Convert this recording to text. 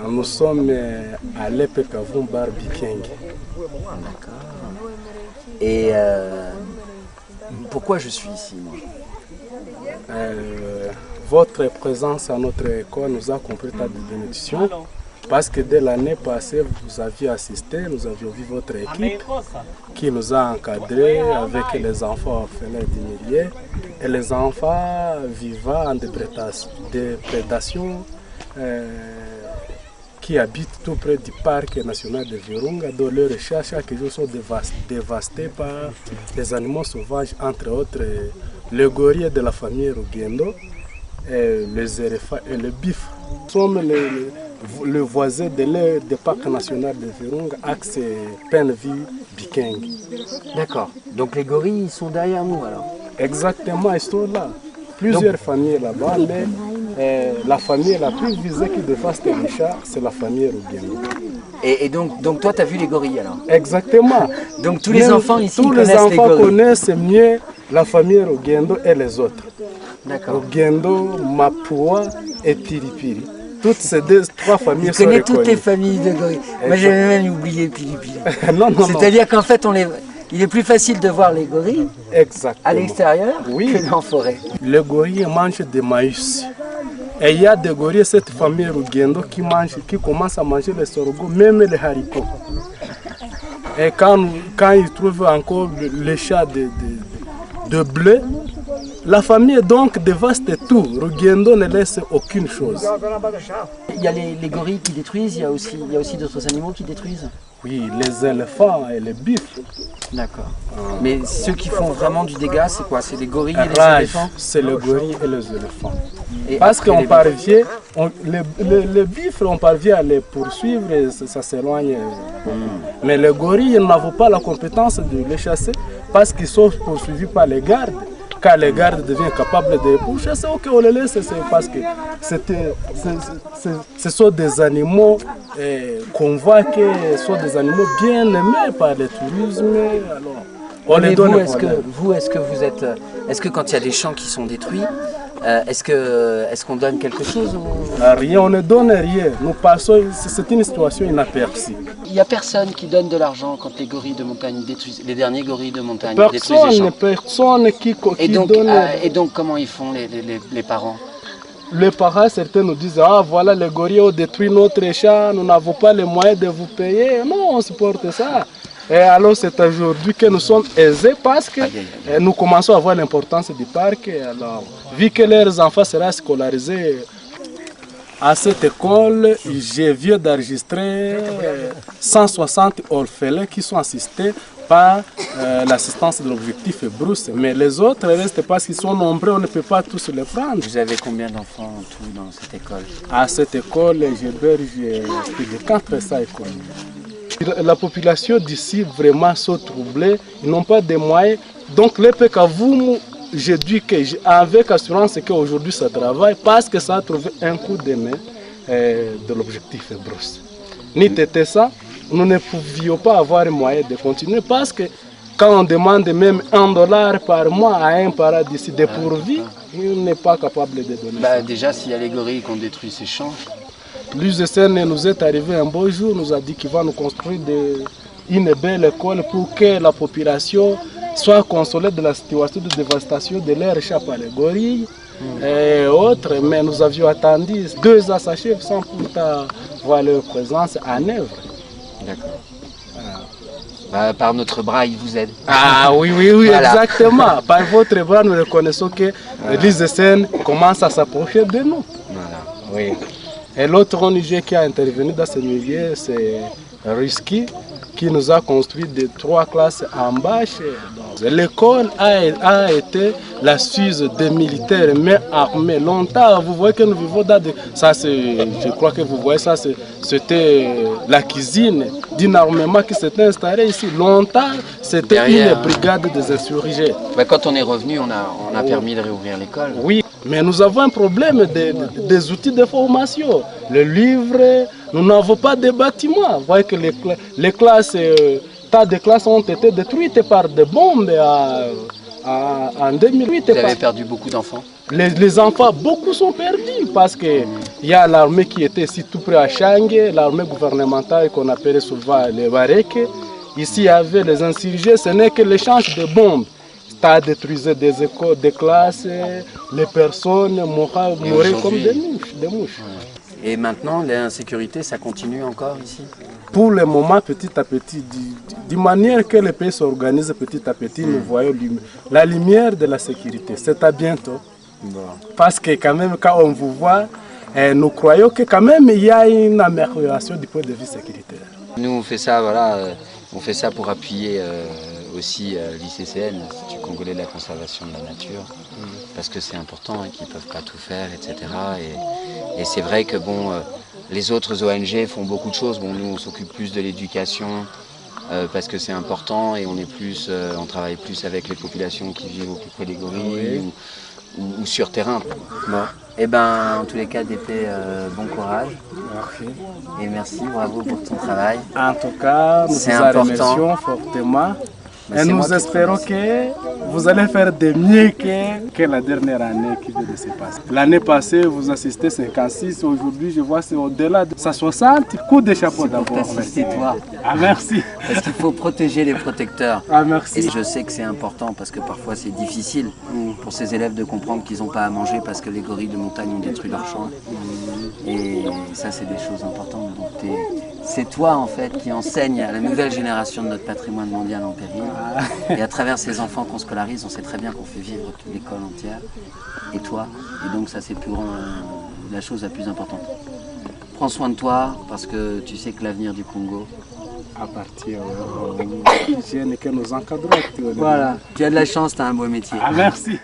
Nous sommes à l'Epekavum Barbikeng. D'accord. Et pourquoi je suis ici, moi? Votre présence à notre école nous a compris ta bénédiction. Parce que dès l'année passée, vous aviez assisté, nous avions vu votre équipe qui nous a encadrés avec les enfants orphelins d'Imilier et les enfants vivant en déprédation qui habitent tout près du parc national de Virunga, dont leurs chats chaque jour sont dévastés par les animaux sauvages, entre autres le gorille de la famille Rugendo, les éléphants et le bif. Nous sommes le voisin du parc national de Virunga, axe Penvi Bikeng. D'accord. Donc les gorilles ils sont derrière nous alors? Exactement, ils sont là. Plusieurs familles là-bas, mais la famille la plus visée qui dévaste les chats, c'est la famille Rugendo. Et donc toi tu as vu les gorilles alors? Exactement. Donc tous les enfants ici tous connaissent les enfants les gorilles. Connaissent mieux la famille Rugendo et les autres. D'accord. Rugendo, Mapua et Piripiri. Toutes ces trois familles sont reconnues. Toutes les familles de gorilles. Moi j'avais même oublié Piripiri. C'est-à-dire qu'en fait il est plus facile de voir les gorilles à l'extérieur que en forêt. Les gorilles mangent des maïs. Et il y a des gorilles, cette famille Rugendo, qui commencent à manger les sorgho, même les haricots. Et quand ils trouvent encore les chats de blé, la famille donc dévaste tout. Rugendo ne laisse aucune chose. Il y a les gorilles qui détruisent, il y a aussi d'autres animaux qui détruisent? Oui, les éléphants et les bifs. D'accord. Mais ceux qui font vraiment du dégât, c'est quoi? C'est les gorilles et les éléphants? C'est les gorilles et les éléphants. Parce qu'on parvient, les bifs, on parvient à les poursuivre et ça s'éloigne. Mais les gorilles, ils n'ont pas la compétence de les chasser parce qu'ils sont poursuivis par les gardes. Quand les gardes deviennent capables de les chasser, ok, on les laisse, c'est parce que ce sont des animaux convoqués, ce sont des animaux bien aimés par le tourisme. Alors, on les donne. Est-ce que quand il y a des champs qui sont détruits, est-ce qu'on donne quelque chose Rien, on ne donne rien. Nous passons, c'est une situation inaperçue. Il n'y a personne qui donne de l'argent quand les gorilles de montagne détruisent, les derniers gorilles de montagne détruisent les champs. Personne qui donne. Et donc comment ils font les parents? Les parents, certains nous disent, ah voilà, les gorilles ont détruit notre champ, nous n'avons pas les moyens de vous payer. Non, on supporte ça. Et alors c'est aujourd'hui que nous sommes aisés parce que nous commençons à voir l'importance du parc. Alors, vu que leurs enfants seront scolarisés à cette école, je viens d'enregistrer 160 orphelins qui sont assistés par l'assistance de l'objectif Brousse. Mais les autres restent parce qu'ils sont nombreux, on ne peut pas tous les prendre. Vous avez combien d'enfants en tout dans cette école? À cette école, j'héberge plus de 400 écoles. La population d'ici vraiment sont troublés, ils n'ont pas de moyens. Donc les Pekavum, je dis avec assurance qu'aujourd'hui ça travaille parce que ça a trouvé un coup de main de l'objectif Brousse. Ni c'était ça, nous ne pouvions pas avoir moyen de continuer parce que quand on demande même $1 par mois à un parent d'ici dépourvu, il n'est pas capable de donner ça. Déjà s'il y a les gorilles qui ont détruit ces champs. L'USN nous est arrivé un beau jour, nous a dit qu'il va nous construire une belle école pour que la population soit consolée de la situation de dévastation de l'air chats par les gorilles et autres. Mais nous avions attendu 2 ans s'achèvent sans pourtant voir leur présence à œuvre. D'accord. Par notre bras, il vous aide. Ah oui, voilà. Exactement. Par votre bras, nous reconnaissons que l'USN commence à s'approcher de nous. Voilà. Oui. Et l'autre ONG qui a intervenu dans ce milieu, c'est Risky, qui nous a construit 3 classes en bâche. L'école a été la Suisse des militaires, mais armés. Longtemps, vous voyez que nous vivons dans ça, je crois que vous voyez ça, c'était la cuisine d'un armement qui s'était installé ici. Longtemps, c'était une brigade des insurgés. Quand on est revenu, on a permis de réouvrir l'école. Oui, mais nous avons un problème des outils de formation. Les livres, nous n'avons pas de bâtiments. Vous voyez que les classes, tas de classes ont été détruites par des bombes en 2008. Vous avez perdu beaucoup d'enfants? Les enfants, beaucoup sont perdus parce que Il y a l'armée qui était ici tout près à Changue, l'armée gouvernementale qu'on appelait souvent les Barèques. Ici, il y avait les insurgés, ce n'est que l'échange de bombes. Ça détruisait des écoles, des classes, les personnes mouraient comme des mouches. Et maintenant, l'insécurité, ça continue encore ici? Pour le moment, petit à petit, de manière que le pays s'organise petit à petit, nous voyons la lumière de la sécurité. C'est à bientôt. Bon. Parce que quand même, quand on vous voit, nous croyons que quand même il y a une amélioration du point de vue sécuritaire. Nous, on fait ça, voilà, on fait ça pour appuyer aussi l'ICCN, l'Institut Congolais de la Conservation de la Nature, parce que c'est important et qu'ils ne peuvent pas tout faire, etc. Et c'est vrai que bon, les autres ONG font beaucoup de choses. Bon, nous, on s'occupe plus de l'éducation parce que c'est important et on travaille plus avec les populations qui vivent au plus près des gorilles ou sur terrain. Bon. Eh ben, en tous les cas, DP, bon courage. Merci. Et merci, bravo pour ton travail. En tout cas, nous vous remercions fortement. Et nous espérons que vous allez faire de mieux que la dernière année qui vient de se passer. L'année passée, vous assistez 56, aujourd'hui je vois c'est au-delà de 160. Coup de chapeau d'abord. C'est toi. Ah, merci. Parce qu'il faut protéger les protecteurs. Ah, merci. Et je sais que c'est important parce que parfois c'est difficile pour ces élèves de comprendre qu'ils n'ont pas à manger parce que les gorilles de montagne ont détruit leur champ. Et ça, c'est des choses importantes. Donc c'est toi en fait qui enseigne à la nouvelle génération de notre patrimoine mondial en péril. Et à travers ces enfants qu'on scolarise, on sait très bien qu'on fait vivre toute l'école entière. Et toi. Et donc ça, c'est la chose la plus importante. Prends soin de toi parce que tu sais que l'avenir du Congo appartient aux jeunes que nous encadrons. Voilà. Tu as de la chance, tu as un beau métier. Ah, merci.